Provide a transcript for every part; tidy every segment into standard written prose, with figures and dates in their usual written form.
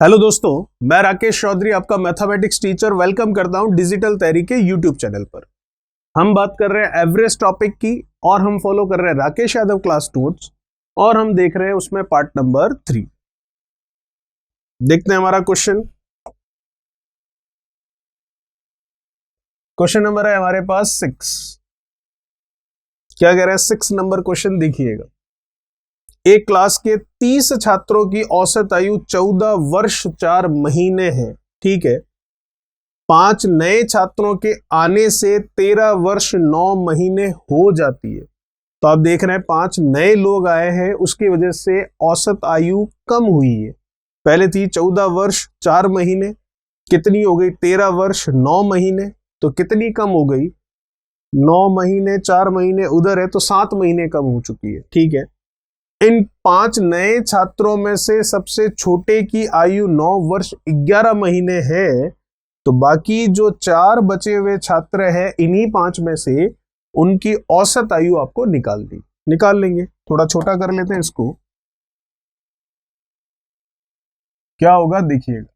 Hello दोस्तों, मैं राकेश चौधरी आपका मैथमेटिक्स टीचर वेलकम करता हूं डिजिटल तैयारी के यूट्यूब चैनल पर। हम बात कर रहे हैं एवरेज टॉपिक की और हम फॉलो कर रहे हैं राकेश यादव क्लास नोट्स और हम देख रहे हैं उसमें पार्ट नंबर 3। देखते हैं हमारा क्वेश्चन नंबर है हमारे पास 6। क्या कह रहा है 6 नंबर क्वेश्चन देखिएगा। एक क्लास के 30 छात्रों की औसत आयु 14 वर्ष 4 महीने है, ठीक है। 5 नए छात्रों के आने से 13 वर्ष 9 महीने हो जाती है। तो आप देख रहे हैं 5 नए लोग आए हैं, उसकी वजह से औसत आयु कम हुई है। पहले थी 14 वर्ष 4 महीने, कितनी हो गई 13 वर्ष 9 महीने। तो कितनी कम हो गई, 9 महीने 4 महीने उधर है तो 7 महीने कम हो चुकी है, ठीक है। इन 5 नए छात्रों में से सबसे छोटे की आयु 9 वर्ष 11 महीने है। तो बाकी जो 4 बचे हुए छात्र हैं, इन्हीं 5 में से उनकी औसत आयु आपको निकाल लेंगे। थोड़ा छोटा कर लेते हैं इसको। क्या होगा देखिएगा,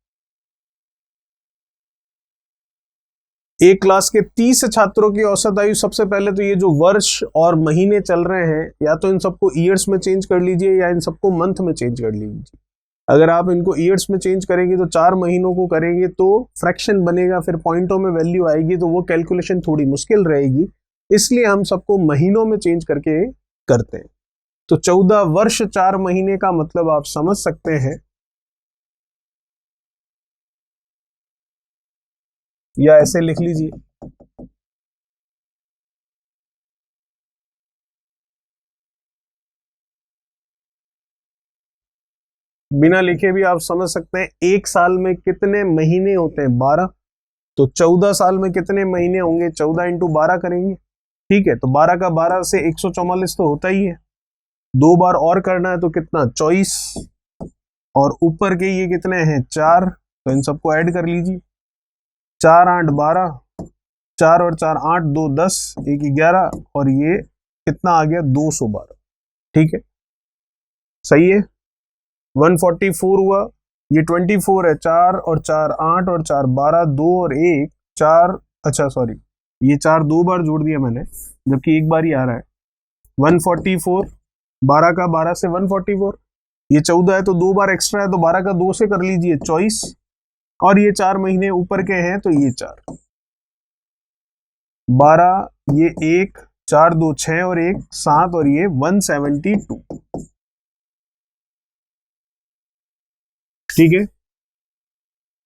एक क्लास के 30 छात्रों की औसत आयु, सबसे पहले तो ये जो वर्ष और महीने चल रहे हैं, या तो इन सबको ईयर्स में चेंज कर लीजिए या इन सबको मंथ में चेंज कर लीजिए। अगर आप इनको ईयर्स में चेंज करेंगे तो 4 महीनों को करेंगे तो फ्रैक्शन बनेगा, फिर पॉइंटों में वैल्यू आएगी, तो वो कैलकुलेशन थोड़ी मुश्किल रहेगी। इसलिए हम सबको महीनों में चेंज करके करते हैं। तो 14 वर्ष 4 महीने का मतलब आप समझ सकते हैं, या ऐसे लिख लीजिए। बिना लिखे भी आप समझ सकते हैं एक साल में कितने महीने होते हैं, 12। तो 14 साल में कितने महीने होंगे, 14 इंटू 12 करेंगे, ठीक है। तो 12 का 12 से 144 तो होता ही है। 2 बार और करना है तो कितना 24, और ऊपर के ये कितने हैं 4, तो इन सबको ऐड कर लीजिए। 4 8 12, 4 और 4 8, 2 10, 1 11, और ये कितना आ गया 212, ठीक है। सही है। 144 हुआ, ये 24 है, 4 और 4 8 और 4 12, 2 और 1 4, अच्छा सॉरी, ये 4 2 बार जोड़ दिया मैंने, जबकि एक बार ही आ रहा है। 144, 12 का 12 से 144, ये 14 है तो 2 बार एक्स्ट्रा है, तो 12 का 2 से कर लीजिए 24, और ये 4 महीने ऊपर के हैं तो ये 4 12, ये 1 4 2 6 और 1 7, और ये 172, ठीक है।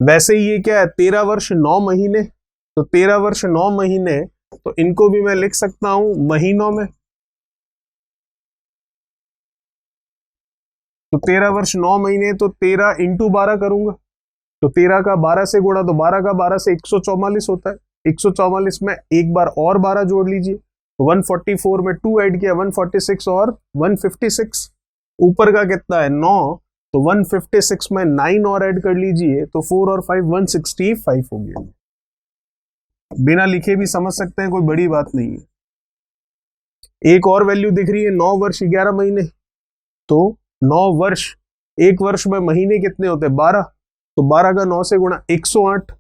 वैसे ही ये क्या है 13 वर्ष 9 महीने, तो 13 वर्ष 9 महीने, तो इनको भी मैं लिख सकता हूं महीनों में। तो 13 वर्ष 9 महीने, तो 13 इंटू 12 करूंगा, तो 13 का 12 से गुणा, तो 12 का 12 से 144 होता है। 144 में एक बार और 12 जोड़ लीजिए, 144 में 2 ऐड किया 146, और 156 ऊपर का कितना है 9, तो 156 में 9 और ऐड कर लीजिए, तो 4 और 5 165 हो गया। बिना लिखे भी समझ सकते हैं, कोई बड़ी बात नहीं है। एक और वैल्यू दिख रही है 9 वर्ष 11 महीने, तो 9 वर्ष, एक वर्ष में महीने कितने होते हैं 12, तो 12 का 9 से गुणा 108,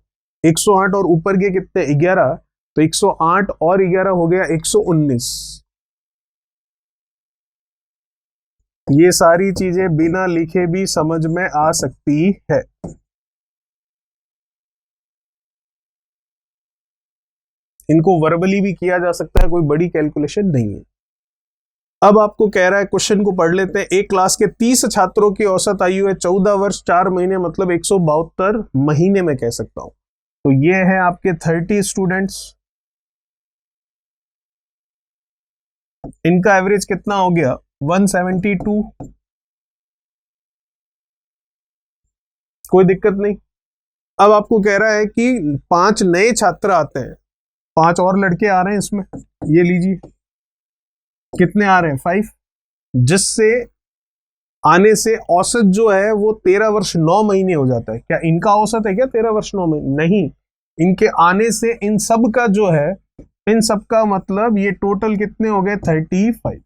108 और ऊपर के कितने 11, तो 108 और 11 हो गया 119। ये सारी चीजें बिना लिखे भी समझ में आ सकती है। इनको वर्बली भी किया जा सकता है, कोई बड़ी कैलकुलेशन नहीं है। अब आपको कह रहा है, क्वेश्चन को पढ़ लेते हैं। एक क्लास के 30 छात्रों की औसत आयु है 14 वर्ष 4 महीने, मतलब 172 महीने में कह सकता हूं। तो ये है आपके 30 स्टूडेंट्स, इनका एवरेज कितना हो गया 172। कोई दिक्कत नहीं। अब आपको कह रहा है कि 5 नए छात्र आते हैं, 5 और लड़के आ रहे हैं इसमें, ये लीजिए कितने आ रहे हैं 5, जिससे आने से औसत जो है वो 13 वर्ष 9 महीने हो जाता है। क्या इनका औसत है क्या 13 वर्ष 9 महीने? नहीं, इनके आने से इन सब का जो है, इन सब का मतलब ये टोटल कितने हो गए 35।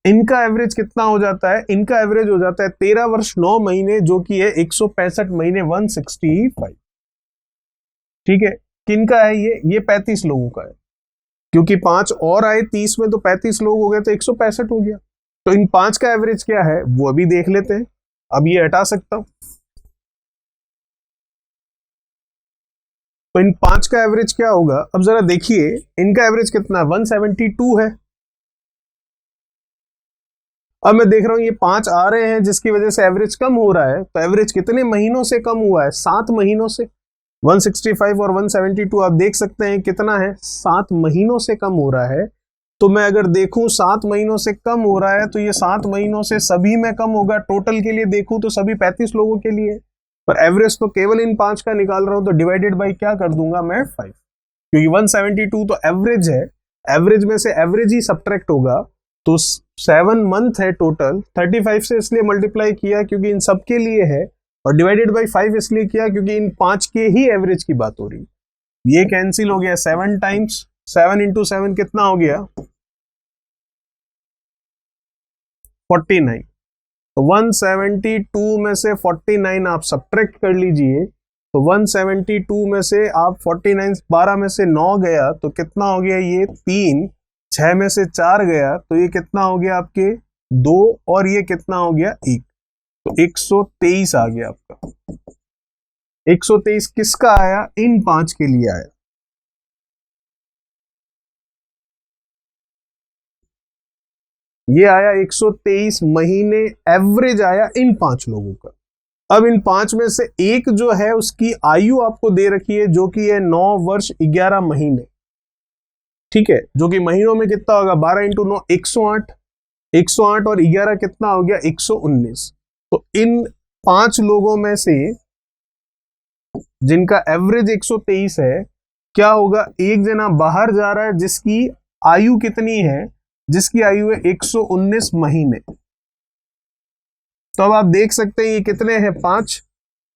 इनका एवरेज कितना हो जाता है, इनका एवरेज हो जाता है 13 वर्ष 9 महीने, जो कि है 165 महीने 165। ठीक है, किनका है ये 35 लोगों का है, क्योंकि 5 और आए 30 में, तो 35 लोग हो गए तो 165 हो गया। तो इन 5 का एवरेज क्या है वो अभी देख लेते हैं। अब ये हटा सकता हूं, तो इन 5 का एवरेज क्या होगा, अब जरा देखिए इनका एवरेज कितना है, 172 है। अब मैं देख रहा हूं ये 5 आ रहे हैं जिसकी वजह से एवरेज कम हो रहा है, तो एवरेज कितने महीनों से कम हुआ है, 7 महीनों से। 165 और 172 आप देख सकते हैं कितना है, 7 महीनों से कम हो रहा है। तो मैं अगर देखूं 7 महीनों से कम हो रहा है, तो ये 7 महीनों से सभी में कम होगा। टोटल के लिए देखूं तो सभी 35 लोगों के लिए, पर एवरेज तो केवल इन 5 का निकाल रहा हूं, तो डिवाइडेड बाई क्या कर दूंगा मैं 5, क्योंकि 172 तो एवरेज है, एवरेज में से एवरेज ही सब्ट्रैक्ट होगा। तो 7 मंथ है टोटल, 35 से इसलिए मल्टीप्लाई किया क्योंकि इन सब के लिए है, और डिवाइडेड बाई 5 इसलिए किया क्योंकि इन 5 के ही एवरेज की बात हो रही। ये कैंसिल हो गया, 7 टाइम्स 7 इंटू 7 कितना हो गया, 49। तो 172 में से 49 आप सब्ट्रैक्ट कर लीजिए, तो 172 में से आप 49, 12 में से 9 गया तो कितना हो गया, ये 3, 6 में से 4 गया तो ये कितना हो गया आपके 2, और ये कितना हो गया 1, तो 123 आ गया आपका। 123 किसका आया, इन 5 के लिए आया। ये आया 123 महीने एवरेज आया इन 5 लोगों का। अब इन 5 में से एक जो है उसकी आयु आपको दे रखी है, जो कि है 9 वर्ष 11 महीने। ठीक है, जो कि महीनों में कितना होगा, 12 इंटू 9 108, 108 और 11 कितना हो गया 119। तो इन 5 लोगों में से जिनका एवरेज 123 है, क्या होगा, एक जना बाहर जा रहा है जिसकी आयु कितनी है, जिसकी आयु है 119 महीने। तो अब आप देख सकते हैं ये कितने हैं, 5,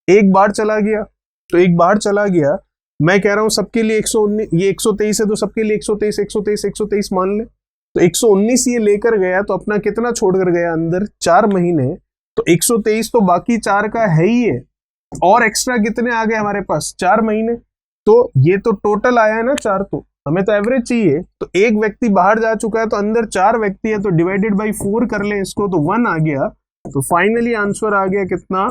एक बार चला गया, तो एक बार चला गया। मैं कह रहा हूं सबके लिए 119, ये 123 है तो सबके लिए 123 123 123 मान ले। तो 119 ये लेकर गया, तो अपना कितना छोड़कर गया अंदर, 4 महीने। तो 123 तो बाकी 4 का है ही है, और एक्स्ट्रा कितने आ गए हमारे पास, 4 महीने। तो ये तो टोटल आया है ना 4, तो हमें तो एवरेज चाहिए। तो एक व्यक्ति बाहर जा चुका है, तो अंदर 4 व्यक्ति है, तो डिवाइडेड बाई 4 कर ले इसको, तो 1 आ गया। तो फाइनली आंसर आ गया कितना,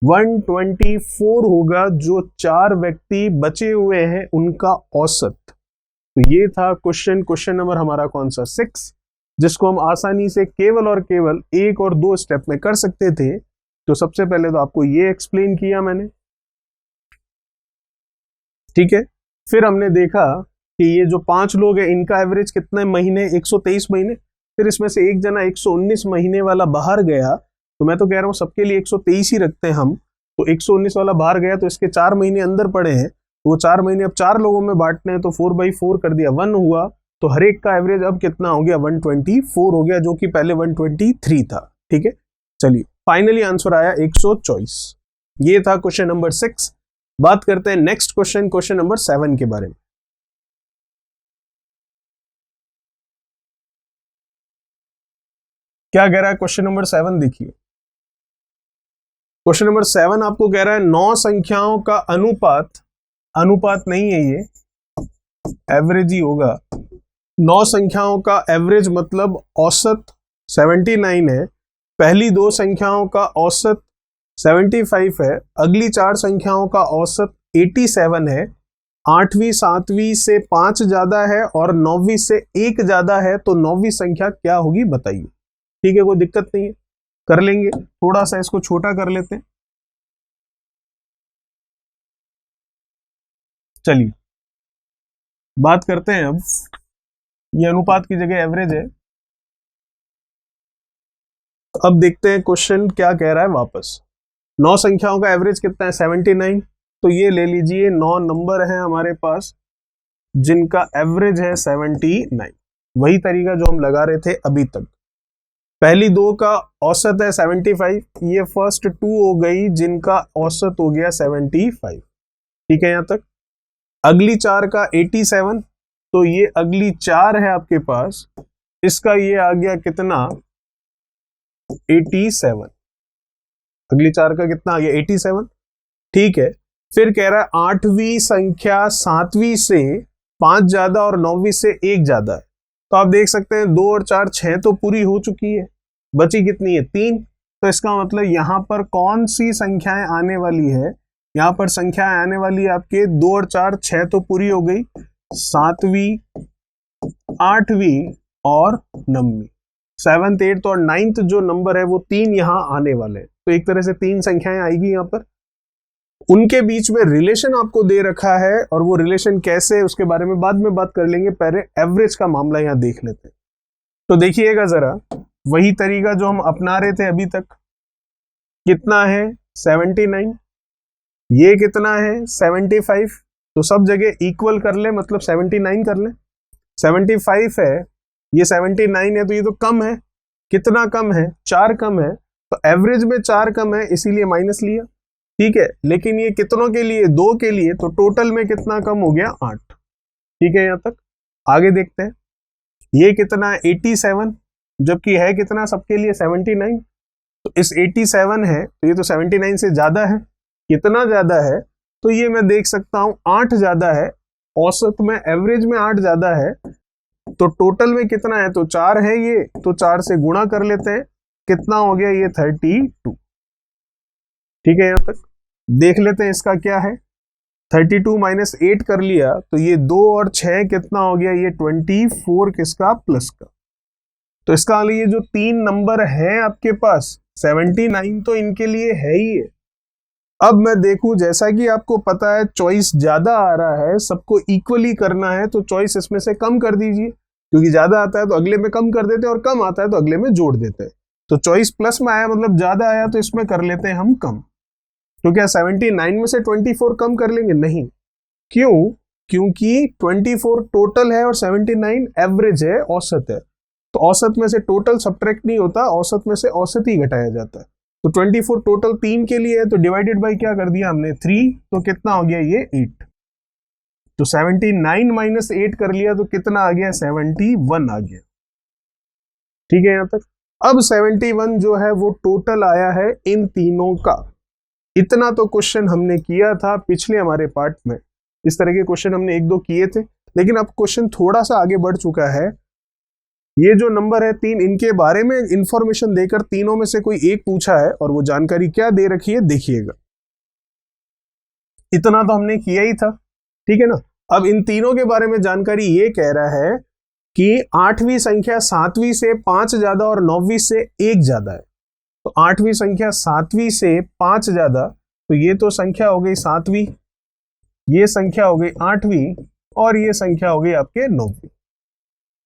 124 होगा, जो 4 व्यक्ति बचे हुए हैं उनका औसत। तो ये था क्वेश्चन नंबर हमारा कौन सा, 6, जिसको हम आसानी से केवल और केवल 1 और 2 स्टेप में कर सकते थे। तो सबसे पहले तो आपको ये एक्सप्लेन किया मैंने, ठीक है। फिर हमने देखा कि ये जो 5 लोग हैं इनका एवरेज कितने महीने, 123 महीने। फिर इसमें से एक जना 119 महीने वाला बाहर गया, तो मैं तो कह रहा हूं सबके लिए 123 ही रखते हैं हम। तो 119 वाला बाहर गया, तो इसके 4 महीने अंदर पड़े हैं, तो वो 4 महीने अब 4 लोगों में बांटने हैं, तो 4/4 कर दिया, 1 हुआ। तो हर एक का एवरेज अब कितना हो गया, 124 हो गया, जो कि पहले 123 था। ठीक है, चलिए फाइनली आंसर आया 124। ये था क्वेश्चन नंबर 6। बात करते हैं नेक्स्ट क्वेश्चन नंबर 7 के बारे में। क्या कह रहा है क्वेश्चन नंबर 7, देखिए। क्वेश्चन नंबर 7 आपको कह रहा है 9 संख्याओं का अनुपात, अनुपात नहीं है ये, एवरेज ही होगा। 9 संख्याओं का एवरेज मतलब औसत 79 है, पहली 2 संख्याओं का औसत 75 है, अगली 4 संख्याओं का औसत 87 है, 8वीं 7वीं से 5 ज्यादा है और 9वीं से 1 ज्यादा है, तो 9वीं संख्या क्या होगी बताइए। ठीक है, कोई दिक्कत नहीं है, कर लेंगे। थोड़ा सा इसको छोटा कर लेते हैं, चलिए बात करते हैं अब। ये अनुपात की जगह एवरेज है। अब देखते हैं क्वेश्चन क्या कह रहा है वापस। 9 संख्याओं का एवरेज कितना है, 79। तो ये ले लीजिए 9 नंबर है हमारे पास जिनका एवरेज है 79। वही तरीका जो हम लगा रहे थे अभी तक। पहली 2 का औसत है 75, ये फर्स्ट 2 हो गई जिनका औसत हो गया 75। ठीक है यहां तक। अगली 4 का 87, तो ये अगली 4 है आपके पास इसका ये आ गया कितना 87। अगली चार का कितना आ गया 87। ठीक है, फिर कह रहा है आठवीं संख्या सातवीं से 5 ज्यादा और 9वीं से 1 ज्यादा है। तो आप देख सकते हैं 2 और 4 6 तो पूरी हो चुकी है, बची कितनी है 3। तो इसका मतलब यहां पर कौन सी संख्याएं आने वाली है, यहां पर संख्याएं आने वाली है आपके 2 और 4 6 तो पूरी हो गई, 7वीं 8वीं और 9वीं। 7th 8th और 9th जो नंबर है वो 3 यहां आने वाले हैं। तो एक तरह से 3 संख्याएं आएगी यहां पर, उनके बीच में रिलेशन आपको दे रखा है, और वो रिलेशन कैसे है उसके बारे में बाद में बात कर लेंगे, पहले एवरेज का मामला यहां देख लेते हैं। तो देखिएगा जरा, वही तरीका जो हम अपना रहे थे अभी तक, कितना है 79, ये कितना है 75, तो सब जगह इक्वल कर ले, मतलब 79 कर ले। 75 है, ये 79 है, तो ये तो कम है, कितना कम है 4 कम है, तो एवरेज में 4 कम है इसीलिए माइनस लिया। ठीक है, लेकिन ये कितनों के लिए 2 के लिए, तो टोटल में कितना कम हो गया 8। ठीक है, यहां तक आगे देखते हैं, ये कितना है 87, जबकि है कितना सबके लिए 79। तो इस 87 है तो ये तो 79 से ज्यादा है, कितना ज्यादा है, तो ये मैं देख सकता हूं 8 ज्यादा है, औसत में एवरेज में 8 ज्यादा है, तो टोटल में कितना है, तो 4 है ये, तो 4 से गुणा कर लेते हैं, कितना हो गया ये 32। ठीक है, यहां तक देख लेते हैं इसका क्या है, 32 माइनस 8 कर लिया, तो ये 2 और 6 कितना हो गया, ये 24 किसका प्लस का। तो इसका ये जो 3 नंबर है आपके पास 79 तो इनके लिए है ही है। अब मैं देखूं, जैसा कि आपको पता है चॉइस ज्यादा आ रहा है, सबको इक्वली करना है, तो चॉइस इसमें से कम कर दीजिए, क्योंकि ज्यादा आता है तो अगले में कम कर देते हैं, और कम आता है तो अगले में जोड़ देते हैं। तो चॉइस प्लस में आया मतलब ज्यादा आया, तो इसमें कर लेते हैं हम कम। तो क्या 79 में से 24 कम कर लेंगे, नहीं, क्यों, क्योंकि 24 टोटल है और 79 एवरेज है, औसत है, तो औसत में से टोटल सब्ट्रैक्ट नहीं होता, औसत में से औसत ही घटाया जाता है। तो 24 टोटल 3 के लिए है, तो डिवाइडेड बाय क्या कर दिया हमने 3, तो कितना हो गया ये 8। तो 79 माइनस 8 कर लिया, तो कितना आ गया 71 आ गया। ठीक है, यहां तक। अब 71 जो है वो टोटल आया है इन तीनों का। इतना तो क्वेश्चन हमने किया था पिछले हमारे पार्ट में, इस तरह के क्वेश्चन हमने 1-2 किए थे, लेकिन अब क्वेश्चन थोड़ा सा आगे बढ़ चुका है। ये जो नंबर है 3, इनके बारे में इंफॉर्मेशन देकर तीनों में से कोई एक पूछा है, और वो जानकारी क्या दे रखी है देखिएगा। इतना तो हमने किया ही था, ठीक है ना। अब इन तीनों के बारे में जानकारी ये कह रहा है कि 8वीं संख्या 7वीं से 5 ज्यादा और 9वीं से 1 ज्यादा है। तो 8वीं संख्या 7वीं से 5 ज्यादा, तो ये तो संख्या हो गई 7वीं, ये संख्या हो गई 8वीं, और ये संख्या हो गई आपके 9वीं।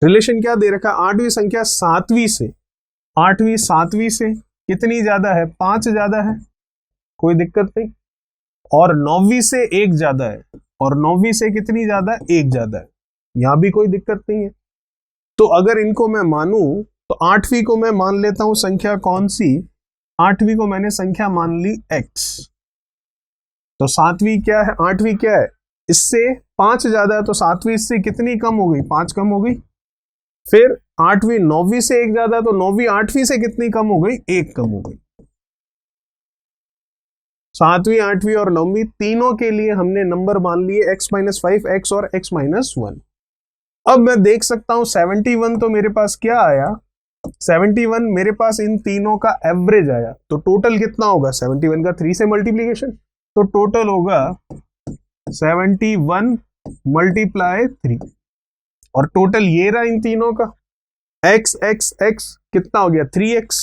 रिलेशन क्या दे रखा है, 8वीं संख्या 7वीं से, 8वीं 7वीं से कितनी ज्यादा है, 5 ज्यादा है, कोई दिक्कत नहीं, और 9वीं से 1 ज्यादा है, और 9वीं से कितनी ज्यादा है, 1 ज्यादा है, यहां भी कोई दिक्कत नहीं है। तो अगर इनको मैं मानूं, तो 8वीं को मैं मान लेता हूं संख्या कौन सी, 8वीं को मैंने संख्या मान ली x। तो 7वीं क्या है, 8वीं क्या है, इससे 5 ज्यादा है, तो 7वीं इससे कितनी कम हो गई, 5 कम हो गई। फिर 8वीं 9वीं से 1 ज्यादा है, तो 9वीं 8वीं से कितनी कम हो गई, 1 कम हो गई। 7वीं 8वीं और 9वीं तीनों के लिए हमने नंबर मान लिए x माइनस 5 x और x माइनस 1। अब मैं देख सकता हूं 71 तो मेरे पास क्या आया, 71 मेरे पास इन तीनों का एवरेज आया, तो टोटल कितना होगा 71 का 3 से मल्टीप्लीकेशन, तो टोटल होगा 71 मल्टीप्लाई 3, और टोटल ये रहा इन तीनों का x x x कितना हो गया 3x,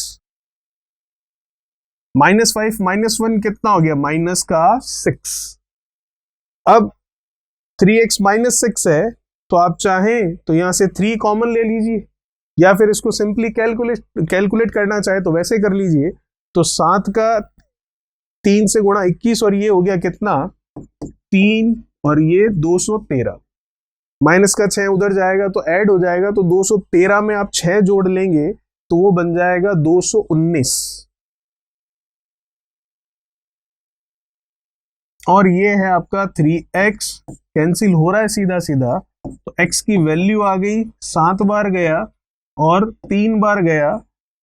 माइनस 5 माइनस 1 कितना हो गया माइनस का 6। अब 3x माइनस 6 है, तो आप चाहें तो यहां से 3 कॉमन ले लीजिए, या फिर इसको सिंपली कैलकुलेट करना चाहे तो वैसे कर लीजिए। तो 7 का 3 से गुणा 21, और ये हो गया कितना 3, और ये 213, माइनस का 6 उधर जाएगा तो ऐड हो जाएगा, तो 213 में आप 6 जोड़ लेंगे तो वो बन जाएगा 219, और ये है आपका 3x, कैंसिल हो रहा है सीधा सीधा, तो x की वैल्यू आ गई 7 बार गया, और 3 बार गया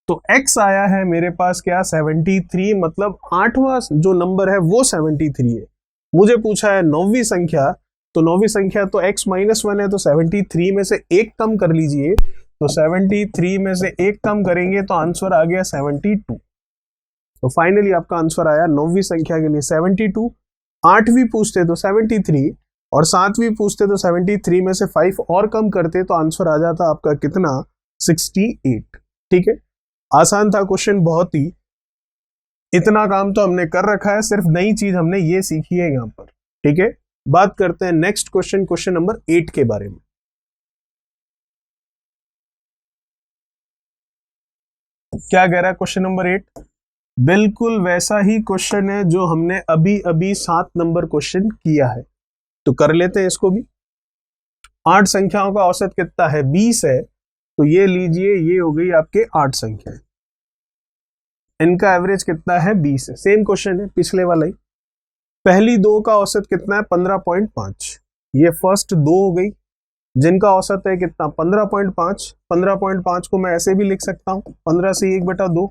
तो x आया है मेरे पास क्या 73, मतलब 8वां जो नंबर है वो 73 है। मुझे पूछा है 9वीं संख्या, तो 9वीं संख्या तो x -1 है, तो 73 में से 1 कम कर लीजिए, तो 73 में से 1 कम करेंगे तो आंसर आ गया 72। तो फाइनली आपका आंसर आया 9वीं संख्या के लिए 72। 8वीं पूछते तो 73 और 7वीं पूछते तो 73 में से 5 और कम करते तो आंसर आ जाता आपका कितना 68। ठीक है, आसान था क्वेश्चन बहुत ही। इतना काम तो हमने कर रखा है, सिर्फ नई चीज हमने ये सीखी है यहां पर। ठीक है, बात करते हैं नेक्स्ट क्वेश्चन, क्वेश्चन नंबर 8 के बारे में। क्या कह रहा है क्वेश्चन नंबर 8? बिल्कुल वैसा ही क्वेश्चन है जो हमने अभी अभी 7 नंबर क्वेश्चन किया है, तो कर लेते हैं इसको भी। 8 संख्याओं का औसत कितना है? 20 है, तो ये लीजिए, ये हो गई आपके 8 संख्याएं, इनका एवरेज कितना है? 20 है। सेम क्वेश्चन है पिछले वाला ही। पहली 2 का औसत कितना है? 15.5। ये फर्स्ट 2 हो गई जिनका औसत है कितना? 15.5। 15.5 को मैं ऐसे भी लिख सकता हूं, 15 से 1/2,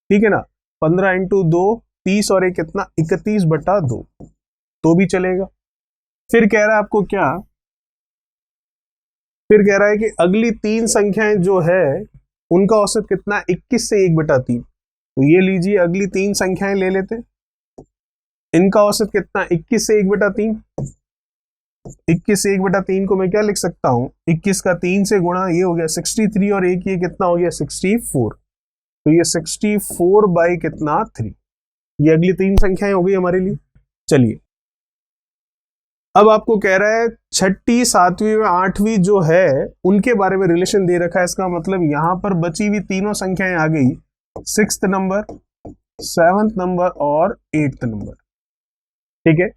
ठीक है ना। 15 × 2 30 और एक कितना? 31/2, तो भी चलेगा। फिर कह रहा है आपको क्या? फिर कह रहा है कि अगली 3 संख्याएं जो है उनका औसत कितना? 21 से 1/3। तो ये लीजिए, अगली 3 संख्याएं ले लेते, इनका औसत कितना? 21 से 1/3। 21 से 1/3 को मैं क्या लिख सकता हूं? 21 का 3 से गुणा, ये हो गया 63, और एक ये कितना हो गया? 64। तो ये 64 बाई कितना? 3। ये अगली 3 संख्याएं हो गई हमारे लिए। चलिए, अब आपको कह रहा है 6ठी, 7वीं और 8वीं जो है उनके बारे में रिलेशन दे रखा है। इसका मतलब यहां पर बची हुई तीनों संख्याएं आ गई, 6th नंबर, 7th नंबर और 8th नंबर। ठीक है,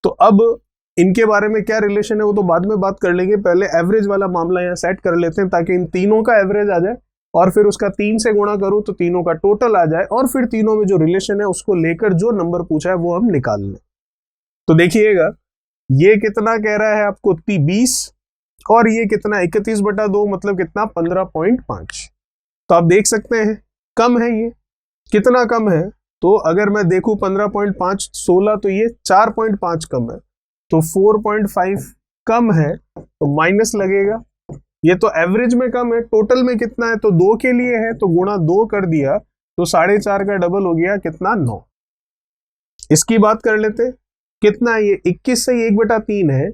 तो अब इनके बारे में क्या रिलेशन है वो तो बाद में बात कर लेंगे, पहले एवरेज वाला मामला यहां सेट कर लेते हैं ताकि इन तीनों का एवरेज आ जाए और फिर उसका 3 से गुणा करूं तो तीनों का टोटल आ जाए, और फिर तीनों में जो रिलेशन है उसको लेकर जो नंबर पूछा है वो हम निकाल लें। तो देखिएगा, ये कितना कह रहा है आपको? 20, और ये कितना? 31/2, मतलब कितना? 15.5। तो आप देख सकते हैं कम है। ये कितना कम है? तो अगर मैं देखूं 15.5 16, तो ये 4.5 कम है, तो 4.5 कम है, तो माइनस लगेगा। ये तो एवरेज में कम है, टोटल में कितना है? तो 2 के लिए है, तो गुणा 2 कर दिया, तो 4.5 का डबल हो गया कितना? 9। इसकी बात कर लेते, कितना है ये? 21 से 1/3 है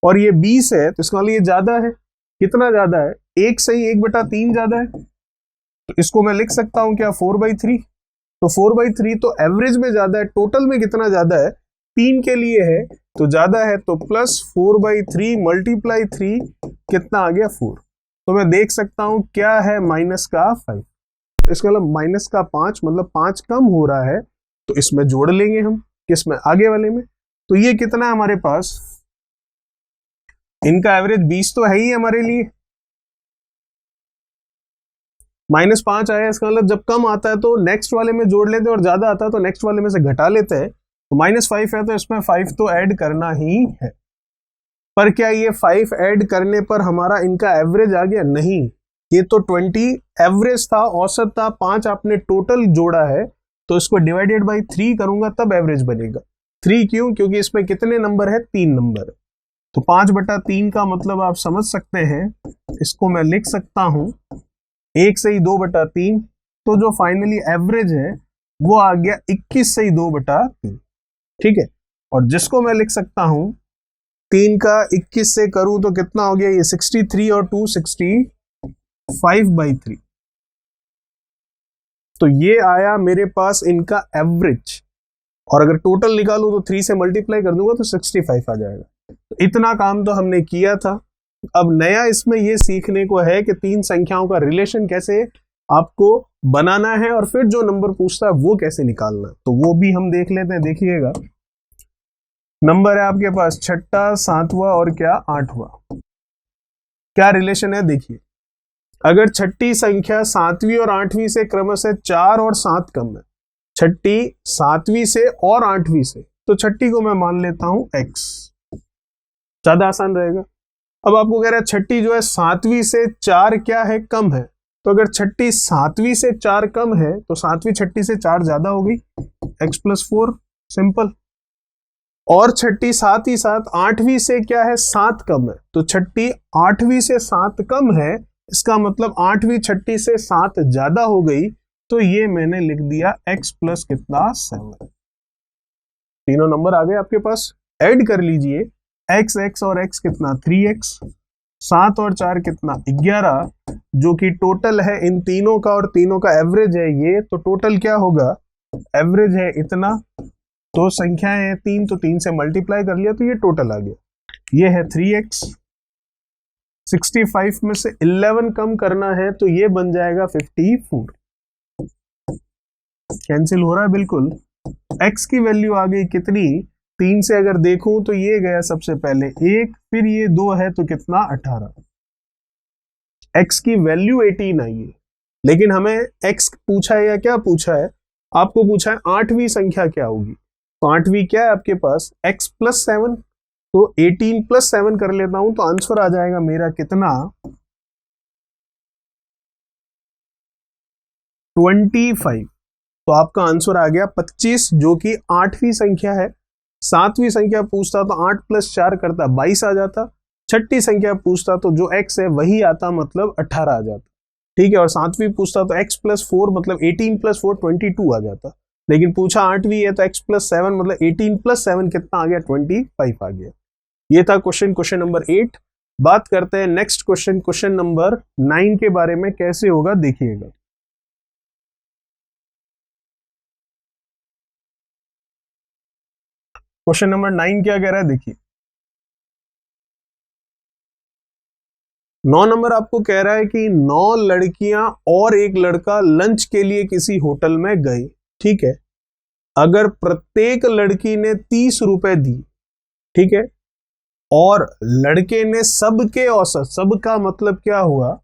और ये 20 है, तो इसका मतलब ये ज्यादा है। कितना ज्यादा है? 1 से 1/3 ज्यादा है, तो इसको मैं लिख सकता हूं क्या? 4/3। तो 4/3 तो एवरेज में ज्यादा है, टोटल में कितना ज्यादा है? 3 के लिए है तो ज्यादा है, तो प्लस 4/3 मल्टीप्लाई 3 कितना आ गया? 4। तो मैं देख सकता हूं क्या है? माइनस का 5। इसका मतलब माइनस का 5, मतलब 5 कम हो रहा है, तो इसमें जोड़ लेंगे हम, किसमें? आगे वाले में। तो ये कितना है हमारे पास? इनका एवरेज 20 तो है ही हमारे लिए, -5 आया। इसका मतलब जब कम आता है तो नेक्स्ट वाले में जोड़ लेते हैं, और ज्यादा आता है तो नेक्स्ट वाले में से घटा लेते हैं। तो -5 है, तो इसमें 5 तो ऐड करना ही है। पर क्या ये 5 ऐड करने पर हमारा इनका एवरेज आ गया? नहीं, ये तो 20 एवरेज था, औसत था। 5 आपने टोटल जोड़ा है, तो इसको डिवाइडेड बाई 3 करूंगा तब एवरेज बनेगा। 3 क्यों? क्योंकि इसमें कितने नंबर है? 3 नंबर। तो 5/3 का मतलब आप समझ सकते हैं, इसको मैं लिख सकता हूं 1 से ही 2/3। तो जो फाइनली एवरेज है वो आ गया 21 से ही 2/3। ठीक है, और जिसको मैं लिख सकता हूं 3 का 21 से करूं तो कितना हो गया? ये 63 और 2 65/3। तो ये आया मेरे पास इनका एवरेज, और अगर टोटल निकालूं तो 3 से मल्टीप्लाई कर दूंगा तो 65 आ जाएगा। तो इतना काम तो हमने किया था। अब नया इसमें ये सीखने को है कि 3 संख्याओं का रिलेशन कैसे आपको बनाना है और फिर जो नंबर पूछता है वो कैसे निकालना है, तो वो भी हम देख लेते हैं। देखिएगा, नंबर है आपके पास 6ठा, 7वां और क्या 8वां। क्या रिलेशन है? देखिए, अगर 6ठी संख्या 7वीं और 8वीं से क्रमशः 4 और 7 कम है, 6ठी 7वीं से और 8वीं से, तो 6ठी को मैं मान लेता हूं x, ज्यादा आसान रहेगा। अब आपको कह रहा है छठी जो है 7वीं से 4 क्या है, कम है। तो अगर छठी 7वीं से 4 कम है तो 7वीं छठी से 4 ज्यादा हो गई, x+4, सिंपल। और छठी साथ ही साथ 8वीं से क्या है, 7 कम है, तो छठी 8वीं से 7 कम है, इसका मतलब 8वीं छठी से 7 ज्यादा हो गई, तो ये मैंने लिख दिया x प्लस कितना, 7। तीनों नंबर आ गए आपके पास, ऐड कर लीजिए, x और x कितना 3x, 7 और 4 कितना 11, जो कि टोटल है इन तीनों का, और तीनों का एवरेज है ये, तो टोटल क्या होगा, एवरेज है इतना, तो संख्याएं हैं 3, तो 3 से मल्टीप्लाई कर लिया तो ये टोटल आ गया। ये है 3x, 65 में से 11 कम करना है तो ये बन जाएगा 54, कैंसिल हो रहा है बिल्कुल। x की वैल्यू आ गई कितनी, 3 से अगर देखूं तो ये गया सबसे पहले 1, फिर ये 2 है तो कितना 18, x की वैल्यू 18 आई है। लेकिन हमें x पूछा है या क्या पूछा है, आपको पूछा है 8वीं संख्या क्या होगी, तो 8वीं क्या है आपके पास, x प्लस 7, तो 18 प्लस 7 कर लेता हूं तो आंसर आ जाएगा मेरा कितना, 25। तो आपका आंसर आ गया 25, जो कि 8वीं संख्या है। 7वीं संख्या पूछता तो 8 प्लस 4 करता 22 आ जाता, छठी संख्या पूछता तो जो x है वही आता, मतलब 18 आ जाता, ठीक है। और 7वीं पूछता तो x प्लस 4 मतलब 18 प्लस 4 22 आ जाता, लेकिन पूछा 8वीं है तो x प्लस 7 मतलब 18 प्लस 7 कितना आ गया, 25 आ गया। ये था क्वेश्चन नंबर 8। बात करते हैं नेक्स्ट क्वेश्चन नंबर 9 के बारे में, कैसे होगा देखिएगा। क्वेश्चन नंबर 9 क्या कह रहा है, देखिए 9 नंबर आपको कह रहा है कि 9 लड़कियां और एक लड़का लंच के लिए किसी होटल में गए, ठीक है। अगर प्रत्येक लड़की ने 30 रुपए दी, ठीक है, और लड़के ने सबके औसत, सबका मतलब क्या हुआ,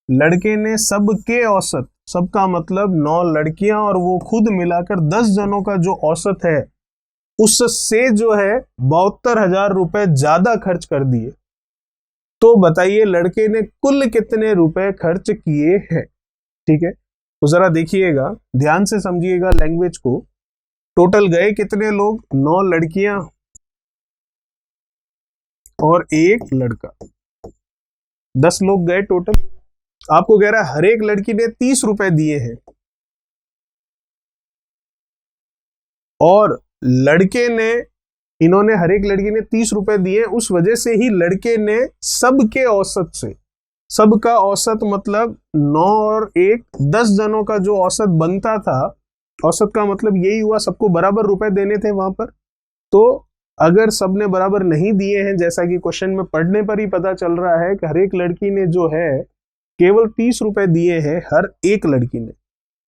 लड़के ने सबके औसत, सबका मतलब 9 लड़कियां और वो खुद मिलाकर 10 जनों का जो औसत है, उससे जो है 72,000 रुपए ज्यादा खर्च कर दिए, तो बताइए लड़के ने कुल कितने रुपए खर्च किए हैं, ठीक है। तो जरा देखिएगा, ध्यान से समझिएगा लैंग्वेज को। टोटल गए कितने लोग, 9 लड़कियां और एक लड़का, 10 लोग गए टोटल। आपको कह रहा है हर एक लड़की ने 30 रुपए दिए हैं, और लड़के ने, इन्होंने हर एक लड़की ने 30 रुपए दिए, उस वजह से ही लड़के ने सबके औसत से, सबका औसत मतलब 9 और 1 10 जनों का जो औसत बनता था, औसत का मतलब यही हुआ सबको बराबर रुपए देने थे वहां पर। तो अगर सबने बराबर नहीं दिए हैं, जैसा कि क्वेश्चन में पढ़ने पर ही पता चल रहा है कि हर एक लड़की ने जो है केवल 30 रुपए दिए हैं, हर एक लड़की ने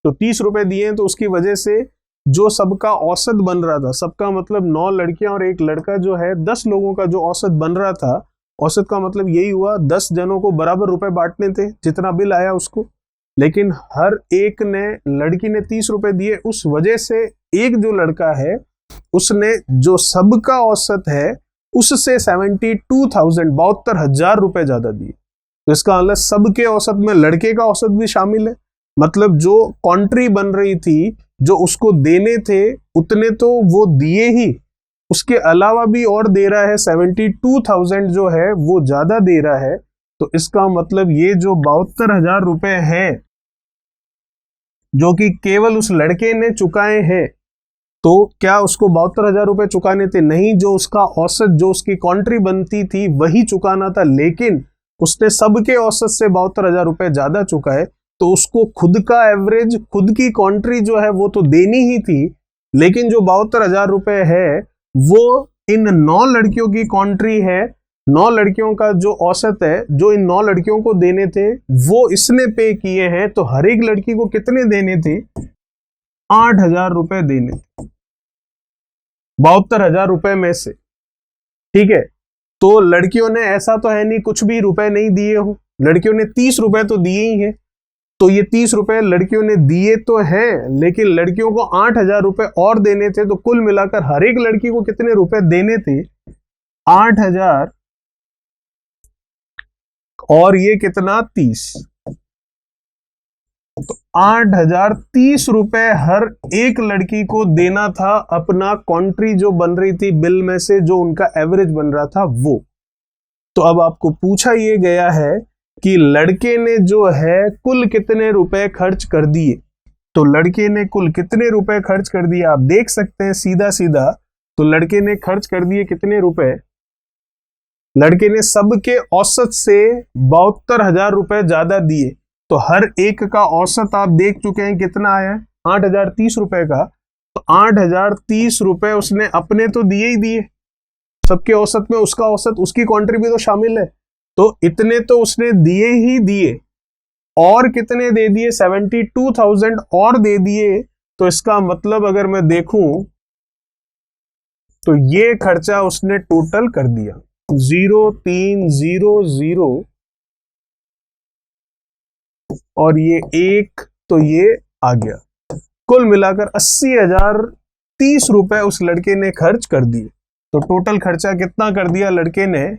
तो 30 रुपए दिए हैं, तो उसकी वजह से जो सबका औसत बन रहा था, सबका मतलब 9 लड़कियां और एक लड़का जो है 10 लोगों का जो औसत बन रहा था, औसत का मतलब यही हुआ 10 जनों को बराबर रुपए बांटने थे जितना बिल आया उसको, लेकिन हर एक ने, लड़की ने 30 रुपए दिए, उस वजह से एक जो लड़का है उसने जो सबका औसत है उससे 72,000 रुपए ज्यादा दिए। तो इसका मतलब सबके औसत में लड़के का औसत भी शामिल है, मतलब जो कॉन्ट्री बन रही थी, जो उसको देने थे उतने तो वो दिए ही, उसके अलावा भी और दे रहा है, 72,000 जो है वो ज्यादा दे रहा है। तो इसका मतलब ये जो 72,000 रुपए है जो कि केवल उस लड़के ने चुकाए हैं, तो क्या उसको 72,000 रुपए चुकाने थे, नहीं, जो उसका औसत, जो उसकी कॉन्ट्री बनती थी वही चुकाना था, लेकिन उसने सबके औसत से 72,000 रुपए ज्यादा चुकाए, तो उसको खुद का एवरेज, खुद की कॉन्ट्री जो है वो तो देनी ही थी, लेकिन जो 72,000 रुपए है वो इन 9 लड़कियों की कॉन्ट्री है, 9 लड़कियों का जो औसत है, जो इन 9 लड़कियों को देने थे वो इसने पे किए हैं। तो हर एक लड़की को कितने देने थे, 8,000 रुपए देने थे 72,000 रुपए में से, ठीक है। तो लड़कियों ने, ऐसा तो है नहीं कुछ भी रुपए नहीं दिए हो, लड़कियों ने 30 रुपए तो दिए ही हैं, तो ये 30 रुपए लड़कियों ने दिए तो हैं, लेकिन लड़कियों को 8,000 रुपए और देने थे, तो कुल मिलाकर हर एक लड़की को कितने रुपए देने थे, 8,000 और ये कितना 30, तो 8,030 रुपए हर एक लड़की को देना था अपना कॉन्ट्री जो बन रही थी बिल में से, जो उनका एवरेज बन रहा था वो। तो अब आपको पूछा ये गया है कि लड़के ने जो है कुल कितने रुपए खर्च कर दिए। तो लड़के ने कुल कितने रुपए खर्च कर दिए आप देख सकते हैं सीधा सीधा। तो लड़के ने खर्च कर दिए कितने रुपए, लड़के ने सबके औसत से 72,000 रुपए ज्यादा दिए। तो हर एक का औसत आप देख चुके हैं कितना आया है, 8,030 रुपए का। तो 8,030 रुपए उसने अपने तो दिए ही दिए, सबके औसत में उसका औसत, उसकी कॉन्ट्री भी तो शामिल है, तो इतने तो उसने दिए ही दिए। और कितने दे दिए, 72,000 और दे दिए। तो इसका मतलब अगर मैं देखूं तो ये खर्चा उसने टोटल कर दिया 0,300 और ये 1, तो ये आ गया। कुल मिलाकर 80,030 रुपए उस लड़के ने खर्च कर दिए। तो टोटल खर्चा कितना कर दिया लड़के ने,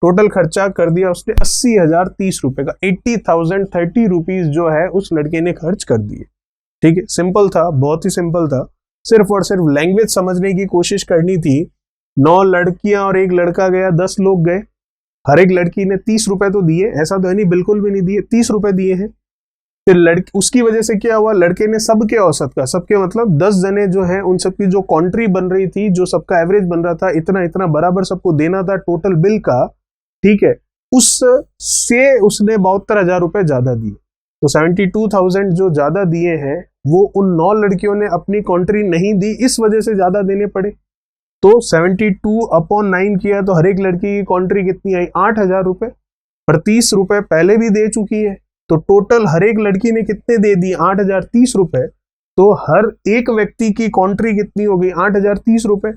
टोटल खर्चा कर दिया उसने 80,030 रुपए का, 80,030 रुपीज जो है उस लड़के ने खर्च कर दिए। ठीक है, सिंपल था, बहुत ही सिंपल था। सिर्फ और सिर्फ लैंग्वेज समझने की कोशिश करनी थी। 9 लड़कियां और एक लड़का गया, 10 लोग गए, हर एक लड़की ने 30 रुपए तो दिए, ऐसा तो है नहीं बिल्कुल भी नहीं दिए, 30 रुपए दिए हैं। फिर लड़की, उसकी वजह से क्या हुआ, लड़के ने सबके औसत का, सबके मतलब 10 जने जो हैं उन सबकी जो कॉन्ट्री बन रही थी, जो सबका एवरेज बन रहा था, इतना इतना बराबर सबको देना था टोटल बिल का। ठीक है, उससे उसने 72,000 रुपए ज्यादा दिए। तो 72,000 जो ज्यादा दिए हैं वो उन 9 लड़कियों ने अपनी कॉन्ट्री नहीं दी, इस वजह से ज्यादा देने पड़े। तो 72/9 किया तो हर एक लड़की की कॉन्ट्री कितनी आई, 8,000 रुपए, पर 30 रुपए पहले भी दे चुकी है। तो टोटल हर एक लड़की ने कितने दे दिए, 8,030 रुपए। तो हर एक व्यक्ति की कॉन्ट्री कितनी हो गई, 8,030 रुपए।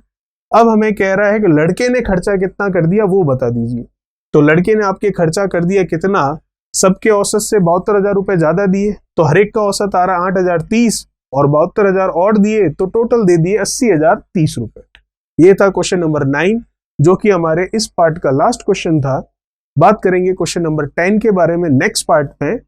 अब हमें कह रहा है कि लड़के ने खर्चा कितना कर दिया वो बता दीजिए। तो लड़के ने आपके खर्चा कर दिया कितना, सबके औसत से 72,000 रुपए ज्यादा दिए, तो हर एक का औसत आ रहा 8,030 और 72,000 और दिए, तो टोटल दे दिए 80,030 रुपए। ये था क्वेश्चन नंबर 9, जो कि हमारे इस पार्ट का लास्ट क्वेश्चन था। बात करेंगे क्वेश्चन नंबर 10 के बारे में नेक्स्ट पार्ट में।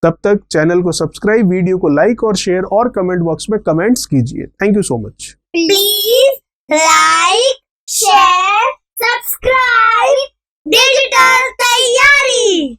तब तक चैनल को सब्सक्राइब, वीडियो को लाइक और शेयर और कमेंट बॉक्स में कमेंट्स कीजिए। Thank you so much. Please like, share, subscribe digital तैयारी।